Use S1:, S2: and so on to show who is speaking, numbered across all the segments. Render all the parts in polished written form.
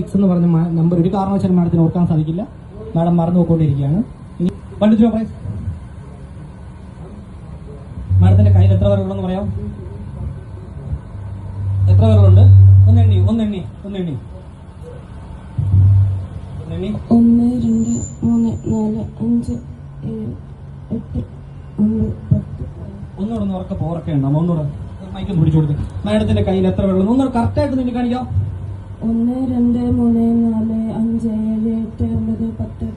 S1: 6 എന്ന് പറഞ്ഞ നമ്പർ ഒരു കാരണവശാലും മാഡത്തിന് ഓർക്കാൻ സാധിക്കില്ല. മാഡം മറന്നു പോയിക്കൊണ്ടിരിക്കുകയാണ്. ഇനി 1 2 പ്രൈസ്. മാഡത്തിന്റെ കയ്യിൽ എത്ര വിരലുണ്ടെന്ന് പറയാം? എത്ര വിരലുണ്ട്? ഒന്ന് എണ്ണി 1 2 3 4 5 7 8 9 10. ഒന്നുകൂടെ ഉറക്കെ പോറൊക്കെ ഉണ്ടാവും. ഒന്നുകൂടെ മൈക്കും പിടിച്ചു കൊടുത്ത് മാഡത്തിന്റെ കയ്യിൽ എത്ര വിരലുണ്ട് ഒന്നുകൂടെ കറക്റ്റ് ആയിട്ട് നിങ്ങൾക്ക് കാണിക്കാം.
S2: 1 2 3 4 5 7 8 9 10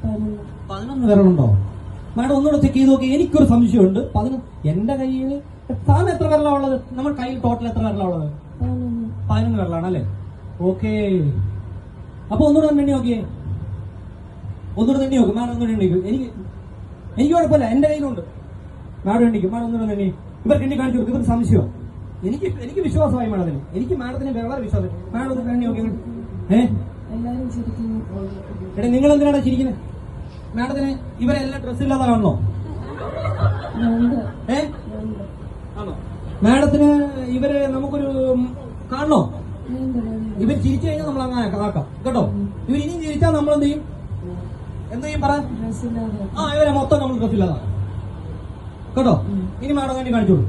S1: 11 വിരലുണ്ടോ? മാഡം ഒന്നുകൂടെ ചെക്ക് ചെയ്ത് നോക്കി. എനിക്കൊരു സംശയമുണ്ട്. എന്റെ കയ്യിൽ സാറിന് എത്ര വിരലാ ഉള്ളത്? നമ്മുടെ കയ്യിൽ ടോട്ടൽ എത്ര വിരലാ ഉള്ളത്? 11 വിരലാണ് അല്ലേ? ഓക്കെ. അപ്പൊ ഒന്നുകൂടെ എണ്ണി നോക്കിയേ. ഒന്നുകൂടെ എണ്ണി നോക്കും. മാഡം ഒന്നുകൂടെ എണ്ണിക്കും. എനിക്ക് കുഴപ്പമില്ല, എന്റെ കയ്യിലുണ്ട്. മാഡം എണ്ണിക്കും. മാഡം ഒന്നുകൂടെ എണ്ണി. ഇവർക്ക് എണ്ണി കാണിച്ചു കൊടുക്കും. ഇവർക്ക് സംശയം. എനിക്ക് വിശ്വാസമായി മാഡത്തിന്. എനിക്ക് മാഡത്തിന് വളരെ വിശ്വാസം. മാഡം ഒന്ന് എണ്ണി നോക്കി. എടാ നിങ്ങൾ എന്തിനാണ് ചിരിക്കുന്നത്? മാഡത്തിന് ഇവരെല്ലാം ഡ്രസ് ഇല്ലാതെ കാണണോ? ആണോ? മാഡത്തിന് ഇവര് നമുക്കൊരു കാണണോ? ഇവർ ചിരിച്ചു കഴിഞ്ഞാൽ നമ്മൾ അങ്ങനെ ആക്കാം കേട്ടോ. ഇവർ ഇനിയും ചിരിച്ചാൽ നമ്മൾ എന്ത് ചെയ്യും പറ? ഇവരെ മൊത്തം നമ്മൾ ഡ്രസ് ഇല്ലാതെ കേട്ടോ. ഇനി മാഡം വേണ്ടി കാണിച്ചോളൂ.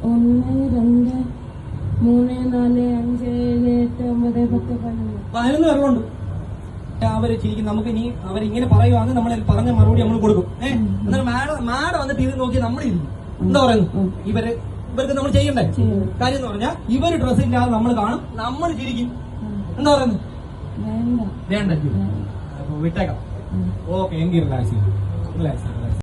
S2: 1 2 3 4 5 7 8 9 10
S1: 11 വിരലുണ്ട്. അവര് ചിരിക്കും. നമുക്ക് ഇനി അവരിങ്ങനെ പറയുവാണെങ്കിൽ നമ്മൾ പറഞ്ഞ മറുപടി നമ്മൾ കൊടുക്കും. എന്നാൽ മാഡം വന്നിട്ട് ഇത് നോക്കി നമ്മൾ ഇരുന്നു. എന്താ പറയുന്നു? ഇവർക്ക് നമ്മൾ ചെയ്യണ്ടേ കാര്യം എന്ന് പറഞ്ഞാൽ ഇവര് ഡ്രസ് ഇല്ലാതെ നമ്മൾ കാണും, നമ്മൾ ചിരിക്കും. എന്താ പറയുന്നു? വേണ്ട. അപ്പൊ വിട്ടേക്കാം. ഓക്കെ, എങ്കിൽ റിലാക്സ്.